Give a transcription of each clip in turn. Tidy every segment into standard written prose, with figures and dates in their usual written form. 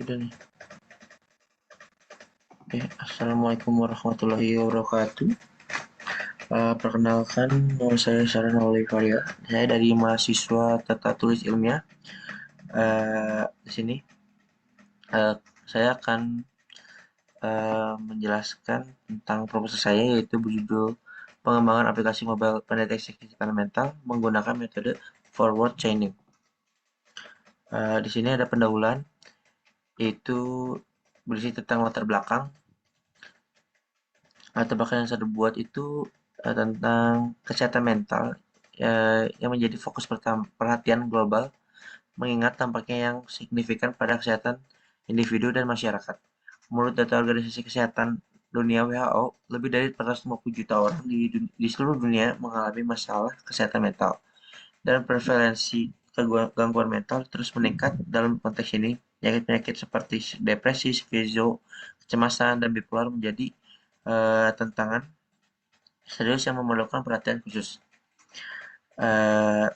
Udah nih. Oke, Assalamualaikum warahmatullahi wabarakatuh. Perkenalkan, nama saya Saran Olivaria. Saya dari mahasiswa Tata Tulis Ilmiah. Di sini eh, saya akan menjelaskan tentang proposal saya, yaitu berjudul pengembangan aplikasi mobile pendeteksi kesehatan mental menggunakan metode forward chaining. Di sini ada pendahuluan, yaitu berisi tentang latar belakang. Tebakan yang saya buat itu tentang kesehatan mental yang menjadi fokus perhatian global, mengingat tampaknya yang signifikan pada kesehatan individu dan masyarakat. Menurut data Organisasi Kesehatan Dunia WHO, lebih dari 450 juta orang di seluruh dunia mengalami masalah kesehatan mental, dan prevalensi gangguan mental terus meningkat. Dalam konteks ini, penyakit-penyakit seperti depresi, skizo, kecemasan, dan bipolar menjadi tantangan serius yang memerlukan perhatian khusus. Eh,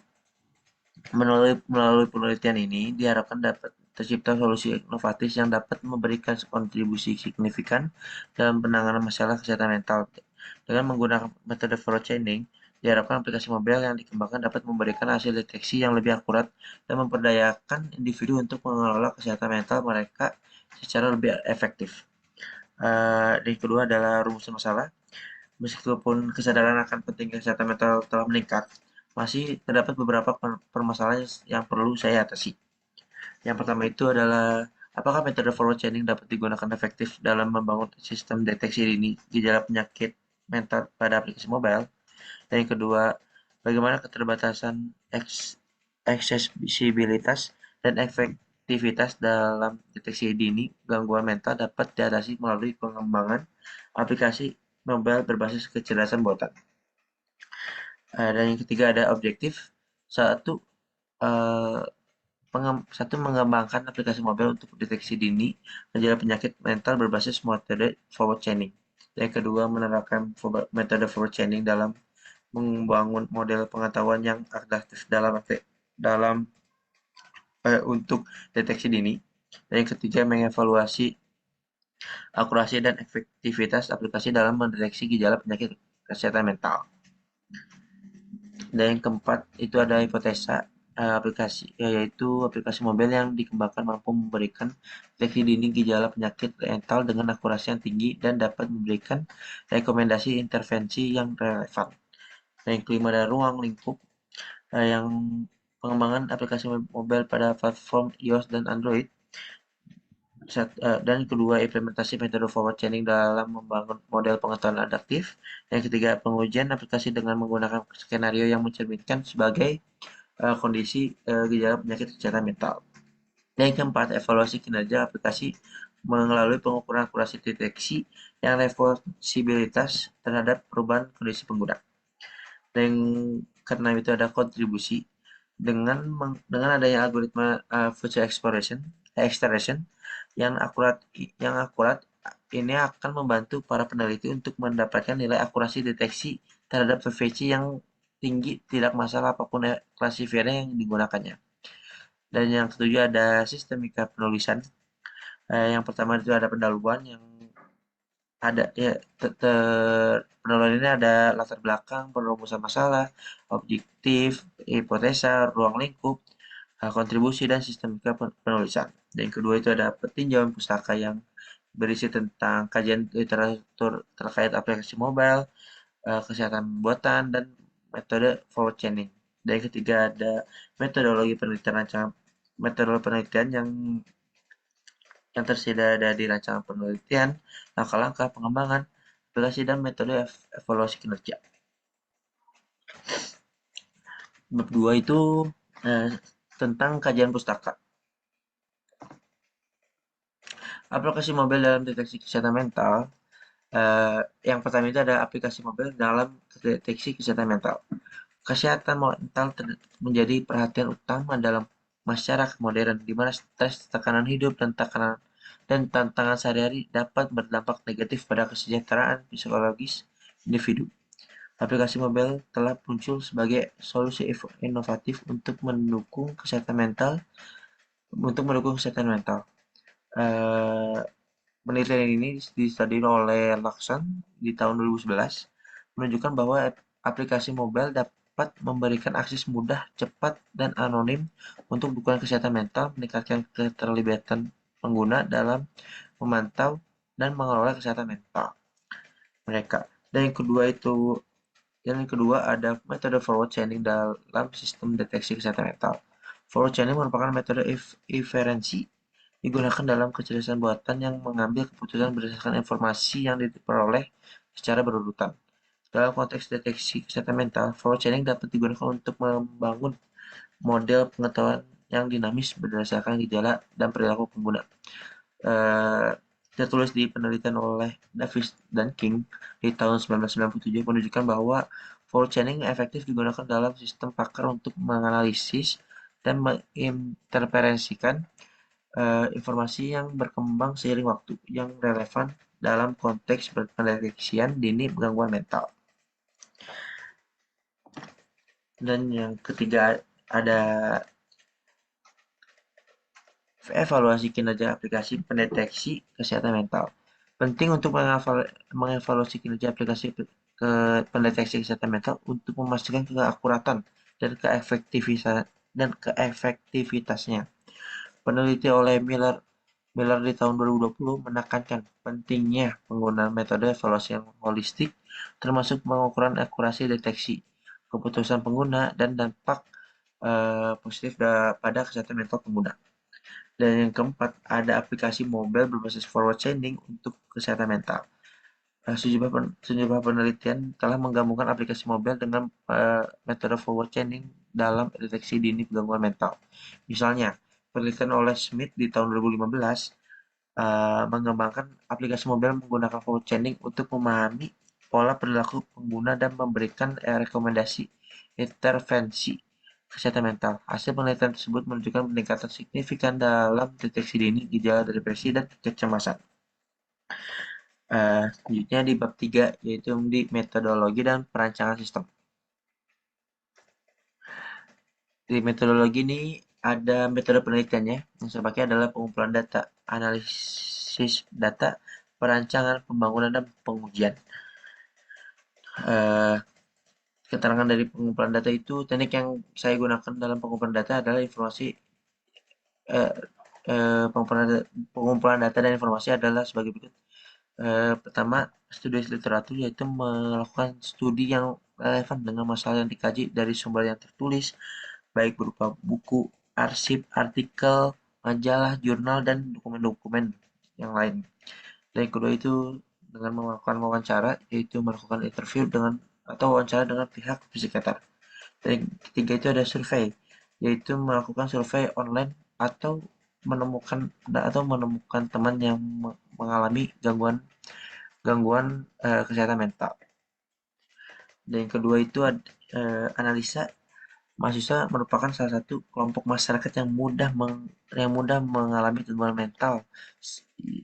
melalui penelitian ini diharapkan dapat tercipta solusi inovatif yang dapat memberikan kontribusi signifikan dalam penanganan masalah kesehatan mental. Dengan menggunakan metode forward chaining, diharapkan aplikasi mobile yang dikembangkan dapat memberikan hasil deteksi yang lebih akurat dan memperdayakan individu untuk mengelola kesehatan mental mereka secara lebih efektif. Dan kedua adalah rumusan masalah. Meskipun kesadaran akan pentingnya kesehatan mental telah meningkat, masih terdapat beberapa permasalahan yang perlu saya atasi. Yang pertama itu adalah, apakah metode forward chaining dapat digunakan efektif dalam membangun sistem deteksi dini gejala penyakit mental pada aplikasi mobile? Dan yang kedua, bagaimana keterbatasan aksesibilitas dan efektivitas dalam deteksi dini gangguan mental dapat diatasi melalui pengembangan aplikasi mobile berbasis kecerdasan buatan. Dan yang ketiga ada objektif. Satu, eh, mengembangkan aplikasi mobile untuk deteksi dini gejala penyakit mental berbasis metode forward chaining. Yang kedua, menerapkan metode forward chaining dalam membangun model pengetahuan yang adaptif dalam untuk deteksi dini. Dan yang ketiga, mengevaluasi akurasi dan efektivitas aplikasi dalam mendeteksi gejala penyakit kesehatan mental. Dan yang keempat itu ada hipotesa aplikasi, yaitu aplikasi mobile yang dikembangkan mampu memberikan deteksi dini gejala penyakit mental dengan akurasi yang tinggi dan dapat memberikan rekomendasi intervensi yang relevan. Dan yang kelima ada ruang lingkup, yang pengembangan aplikasi mobile pada platform iOS dan Android. Dan kedua, implementasi metode forward chaining dalam membangun model pengetahuan adaptif. Yang ketiga, pengujian aplikasi dengan menggunakan skenario yang mencerminkan sebagai kondisi gejala penyakit kesehatan mental. Dan yang keempat, evaluasi kinerja aplikasi melalui pengukuran akurasi deteksi yang responsibilitas terhadap perubahan kondisi pengguna. Dan karena itu ada kontribusi dengan adanya algoritma feature extraction yang akurat ini akan membantu para peneliti untuk mendapatkan nilai akurasi deteksi terhadap PVC yang tinggi, tidak masalah apapun klasifier yang digunakannya. Dan yang ketujuh ada sistemika penulisan. Yang pertama itu ada pendahuluan yang ada ya penelitian ini ada latar belakang, perumusan masalah, objektif, hipotesa, ruang lingkup, kontribusi, dan sistemika penulisan. Dan yang kedua itu ada petinjauan pustaka yang berisi tentang kajian literatur terkait aplikasi mobile, kesehatan buatan, dan metode forward chaining. Dan yang ketiga ada metodologi penelitian yang tersedia ada di rancangan penelitian, langkah-langkah pengembangan, aplikasi, dan metode evaluasi kinerja. Bab 2 itu tentang kajian pustaka. Aplikasi mobile dalam deteksi kesehatan mental. Yang pertama itu ada aplikasi mobile dalam deteksi kesehatan mental. Kesehatan mental menjadi perhatian utama dalam masyarakat modern, di mana stres, tekanan hidup, dan tantangan sehari-hari dapat berdampak negatif pada kesejahteraan psikologis individu. Aplikasi mobile telah muncul sebagai solusi inovatif untuk mendukung kesehatan mental. Eh, Penelitian ini distudi oleh Lakson di tahun 2011 menunjukkan bahwa aplikasi mobile dapat memberikan akses mudah, cepat, dan anonim untuk dukungan kesehatan mental, meningkatkan keterlibatan pengguna dalam memantau dan mengelola kesehatan mental mereka. Dan yang kedua ada metode forward chaining dalam sistem deteksi kesehatan mental. Forward chaining merupakan metode inferensi digunakan dalam kecerdasan buatan yang mengambil keputusan berdasarkan informasi yang diperoleh secara berurutan. Dalam konteks deteksi kesehatan mental, forward chaining dapat digunakan untuk membangun model pengetahuan yang dinamis berdasarkan gejala dan perilaku pengguna. Eh, Tertulis di penelitian oleh Davis dan King di tahun 1997 menunjukkan bahwa forward chaining efektif digunakan dalam sistem pakar untuk menganalisis dan menginterferensikan informasi yang berkembang seiring waktu yang relevan dalam konteks pendeteksian dini gangguan mental. Dan yang ketiga ada evaluasi kinerja aplikasi pendeteksi kesehatan mental. Penting untuk mengevaluasi kinerja aplikasi pendeteksi kesehatan mental untuk memastikan keakuratan dan keefektivitasnya. Peneliti oleh Miller di tahun 2020 menekankan pentingnya penggunaan metode evaluasi yang holistik, termasuk pengukuran akurasi deteksi, keputusan pengguna, dan dampak positif pada kesehatan mental pengguna. Dan yang keempat, ada aplikasi mobile berbasis forward chaining untuk kesehatan mental. Sejumlah penelitian telah menggabungkan aplikasi mobile dengan metode forward chaining dalam deteksi dini gangguan mental. Misalnya, penelitian oleh Smith di tahun 2015 mengembangkan aplikasi mobile menggunakan forward chaining untuk memahami pola perilaku pengguna dan memberikan rekomendasi intervensi kesehatan mental. Hasil penelitian tersebut menunjukkan peningkatan signifikan dalam deteksi dini gejala depresi dan kecemasan. Selanjutnya di bab 3 yaitu di metodologi dan perancangan sistem. Di metodologi ini ada metode penelitiannya. Yang saya pakai adalah pengumpulan data, analisis data, perancangan, pembangunan, dan pengujian. Eh, Keterangan dari pengumpulan data itu, teknik yang saya gunakan dalam pengumpulan data adalah eh, pengumpulan data dan informasi adalah sebagai berikut. Pertama, studi literatur yaitu melakukan studi yang relevan dengan masalah yang dikaji dari sumber yang tertulis, baik berupa buku, arsip, artikel, majalah, jurnal, dan dokumen-dokumen yang lain. Dan yang kedua itu dengan melakukan wawancara, yaitu melakukan interview atau wawancara dengan pihak psikiater. Dan yang ketiga itu ada survei, yaitu melakukan survei online atau menemukan teman yang mengalami gangguan gangguan kesehatan mental. Dan yang kedua itu analisa. Mahasiswa merupakan salah satu kelompok masyarakat yang mudah mengalami gangguan mental,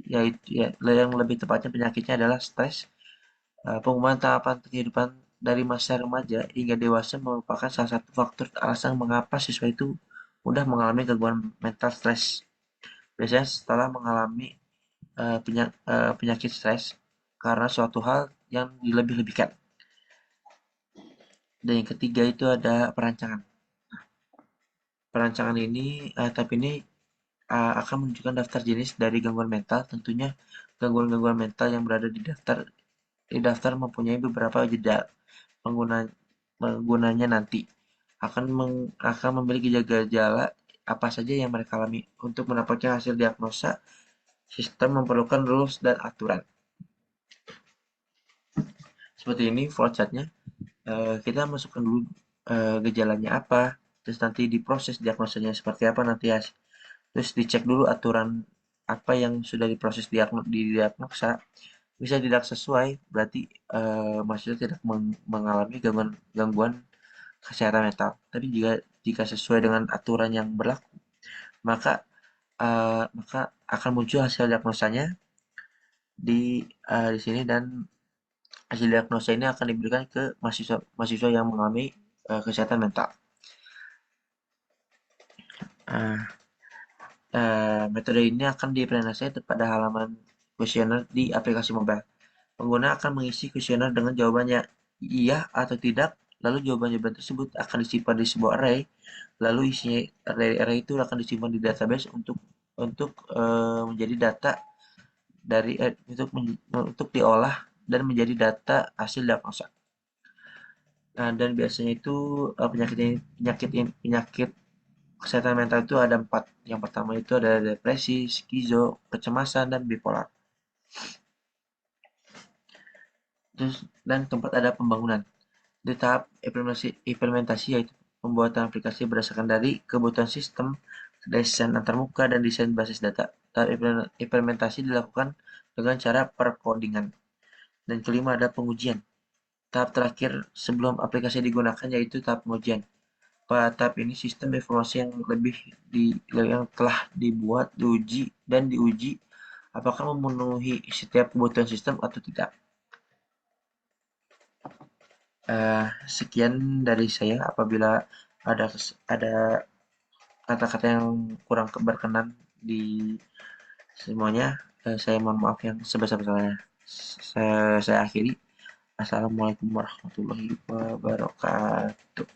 yaitu yang lebih tepatnya penyakitnya adalah stres. Pengembangan tahapan kehidupan dari masa remaja hingga dewasa merupakan salah satu faktor alasan mengapa siswa itu mudah mengalami gangguan mental stres. Biasanya setelah mengalami penyakit stres karena suatu hal yang dilebih-lebihkan. Dan yang ketiga itu ada perancangan. Perancangan ini, tahap ini akan menunjukkan daftar jenis dari gangguan mental. Tentunya gangguan-gangguan mental yang berada di daftar mempunyai beberapa jeda penggunanya nanti akan memiliki gejala apa saja yang mereka alami. Untuk mendapatkan hasil diagnosa, sistem memerlukan rules dan aturan. Seperti ini flowchart-nya. Kita masukkan dulu gejalanya apa, terus nanti diproses diagnosanya seperti apa nanti ya. Terus dicek dulu aturan apa yang sudah diproses di diagnosa. Bisa tidak sesuai, berarti mahasiswa tidak mengalami gangguan kesehatan mental. Tapi jika sesuai dengan aturan yang berlaku, maka maka akan muncul hasil diagnosanya di sini, dan hasil diagnosa ini akan diberikan ke mahasiswa yang mengalami kesehatan mental. Uh, Metode ini akan diimplementasikan pada halaman kuesioner di aplikasi mobile. Pengguna akan mengisi kuesioner dengan jawabannya iya atau tidak, lalu jawaban-jawaban tersebut akan disimpan di sebuah array, lalu isinya array itu akan disimpan di database menjadi data untuk diolah dan menjadi data hasil diagnosa. Nah, dan biasanya itu penyakit kesehatan mental itu ada 4. Yang pertama itu ada depresi, skizo, kecemasan, dan bipolar. Terus dan keempat ada pembangunan. Di tahap implementasi yaitu pembuatan aplikasi berdasarkan dari kebutuhan sistem, desain antarmuka, dan desain basis data. Tahap implementasi dilakukan dengan cara perkodingan. Dan kelima ada pengujian. Tahap terakhir sebelum aplikasi digunakan yaitu tahap pengujian. Pada tahap ini sistem informasi yang telah dibuat, diuji apakah memenuhi setiap kebutuhan sistem atau tidak. Sekian dari saya. Apabila ada kata-kata yang kurang berkenan di semuanya, saya mohon maaf yang sebesar-besarnya. Saya akhiri. Assalamualaikum warahmatullahi wabarakatuh.